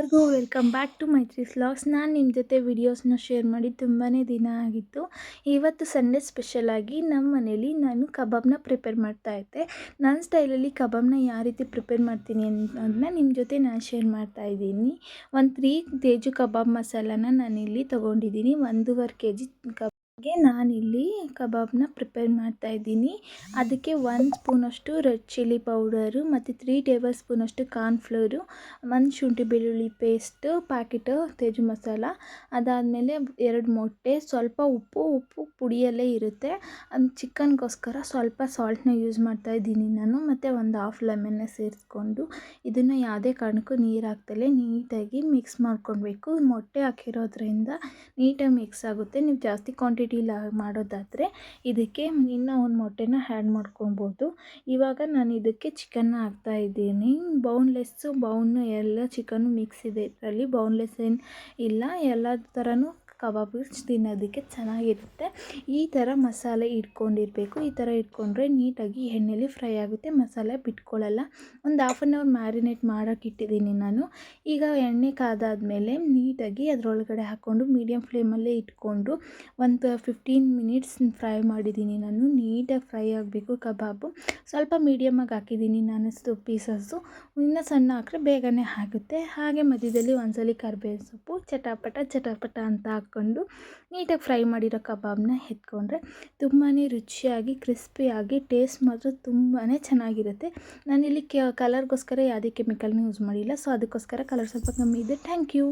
ಎಲ್ಲರಿಗೂ welcome back to ಮೈತ್ರಿ vlogs. ನಾನು ನಿಮ್ಮ ಜೊತೆ ವಿಡಿಯೋಸ್ನ ಶೇರ್ ಮಾಡಿ ತುಂಬಾ ದಿನ ಆಗಿತ್ತು. ಇವತ್ತು ಸಂಡೇ ಸ್ಪೆಷಲಾಗಿ ನಮ್ಮ ಮನೇಲಿ ನಾನು ಕಬಾಬ್ನ ಪ್ರಿಪೇರ್ ಮಾಡ್ತಾಯಿದ್ದೆ. ನನ್ನ ಸ್ಟೈಲಲ್ಲಿ ಕಬಾಬ್ನ ಯಾವ ರೀತಿ ಪ್ರಿಪೇರ್ ಮಾಡ್ತೀನಿ ಅನ್ನೋದನ್ನ ನಿಮ್ಮ ಜೊತೆ ನಾನು ಶೇರ್ ಮಾಡ್ತಾಯಿದ್ದೀನಿ. ಒಂದು 3 ಕೆಜಿ ಕಬಾಬ್ ಮಸಾಲಾನ ನಾನಿಲ್ಲಿ ತೊಗೊಂಡಿದ್ದೀನಿ. 1.5 kg ನಾನಿಲ್ಲಿ ಕಬಾಬ್ನ ಪ್ರಿಪೇರ್ ಮಾಡ್ತಾಯಿದ್ದೀನಿ. ಅದಕ್ಕೆ 1 ಸ್ಪೂನಷ್ಟು ರೆಡ್ ಚಿಲ್ಲಿ ಪೌಡರು ಮತ್ತು 3 ಟೇಬಲ್ ಸ್ಪೂನಷ್ಟು ಕಾರ್ನ್ಫ್ಲೋರು, 1 ಶುಂಠಿ ಬೆಳ್ಳುಳ್ಳಿ ಪೇಸ್ಟು ಪ್ಯಾಕೆಟು ತೇಜು ಮಸಾಲ, ಅದಾದಮೇಲೆ 2 ಮೊಟ್ಟೆ, ಸ್ವಲ್ಪ ಉಪ್ಪು ಪುಡಿಯಲ್ಲೇ ಇರುತ್ತೆ. ಅದು ಚಿಕನ್ಗೋಸ್ಕರ ಸ್ವಲ್ಪ ಸಾಲ್ಟ್ನ ಯೂಸ್ ಮಾಡ್ತಾಯಿದ್ದೀನಿ ನಾನು, ಮತ್ತು ಒಂದು ಹಾಫ್ ಲೆಮನ್ನ ಸೇರಿಸ್ಕೊಂಡು ಇದನ್ನು ಯಾವುದೇ ಕಾರಣಕ್ಕೂ ನೀರು ಹಾಕ್ದಲೇ ನೀಟಾಗಿ ಮಿಕ್ಸ್ ಮಾಡ್ಕೊಳ್ಬೇಕು. ಮೊಟ್ಟೆ ಹಾಕಿರೋದ್ರಿಂದ ನೀಟಾಗಿ ಮಿಕ್ಸ್ ಆಗುತ್ತೆ. ನೀವು ಜಾಸ್ತಿ ಕ್ವಾಂಟಿಟಿ ಮಾಡೋದಾದರೆ ಇದಕ್ಕೆ ಇನ್ನೂ ಒಂದು ಮೊಟ್ಟೆನ ಆ್ಯಡ್ ಮಾಡ್ಕೊಬೋದು. ಇವಾಗ ನಾನು ಇದಕ್ಕೆ ಚಿಕನ್ನ ಹಾಕ್ತಾಯಿದ್ದೀನಿ. ಬೌನು ಎಲ್ಲ ಚಿಕನ್ನು ಮಿಕ್ಸ್ ಇದೆ ಇದರಲ್ಲಿ, ಬೋನ್ಲೆಸ್ ಏನು ಇಲ್ಲ. ಎಲ್ಲ ಥರನೂ ಕಬಾಬ್ ತಿನ್ನೋದಕ್ಕೆ ಚೆನ್ನಾಗಿರುತ್ತೆ. ಈ ಥರ ಮಸಾಲೆ ಇಟ್ಕೊಂಡಿರಬೇಕು. ಈ ಥರ ಇಟ್ಕೊಂಡ್ರೆ ನೀಟಾಗಿ ಎಣ್ಣೆಲಿ ಫ್ರೈ ಆಗುತ್ತೆ, ಮಸಾಲೆ ಬಿಟ್ಕೊಳ್ಳಲ್ಲ. ಒಂದು ಹಾಫ್ ಆನ್ ಅವರ್ ಮ್ಯಾರಿನೇಟ್ ಮಾಡೋಕ್ಕೆ ಇಟ್ಟಿದ್ದೀನಿ ನಾನು. ಈಗ ಎಣ್ಣೆ ಕಾದಾದಮೇಲೆ ನೀಟಾಗಿ ಅದರೊಳಗಡೆ ಹಾಕ್ಕೊಂಡು ಮೀಡಿಯಮ್ ಫ್ಲೇಮಲ್ಲೇ ಇಟ್ಕೊಂಡು ಒಂದು 15 ಮಿನಿಟ್ಸ್ ಫ್ರೈ ಮಾಡಿದ್ದೀನಿ ನಾನು. ನೀಟಾಗಿ ಫ್ರೈ ಆಗಬೇಕು ಕಬಾಬು. ಸ್ವಲ್ಪ ಮೀಡಿಯಮಾಗಿ ಹಾಕಿದ್ದೀನಿ ನಾನು ಪೀಸಸ್ಸು. ಇನ್ನೂ ಸಣ್ಣ ಹಾಕಿದ್ರೆ ಬೇಗನೆ ಆಗುತ್ತೆ. ಹಾಗೆ ಮಧ್ಯದಲ್ಲಿ ಒಂದ್ಸಲಿ ಕರಿಬೇವಿನ ಸೊಪ್ಪು ಚಟಾಪಟ ಅಂತ ಹಾಕ್ಕೊಂಡು ನೀಟಾಗಿ ಫ್ರೈ ಮಾಡಿರೋ ಕಬಾಬ್ನ ಎತ್ಕೊಂಡ್ರೆ ತುಂಬಾ ರುಚಿಯಾಗಿ ಕ್ರಿಸ್ಪಿಯಾಗಿ ಟೇಸ್ಟ್ ಮಾತ್ರ ತುಂಬಾ ಚೆನ್ನಾಗಿರುತ್ತೆ. ನಾನಿಲ್ಲಿ ಕಲರ್ಗೋಸ್ಕರ ಯಾವುದೇ ಕೆಮಿಕಲ್ನ ಯೂಸ್ ಮಾಡಿಲ್ಲ, ಸೊ ಅದಕ್ಕೋಸ್ಕರ ಕಲರ್ ಸ್ವಲ್ಪ ಕಮ್ಮಿ ಇದೆ. Thank you.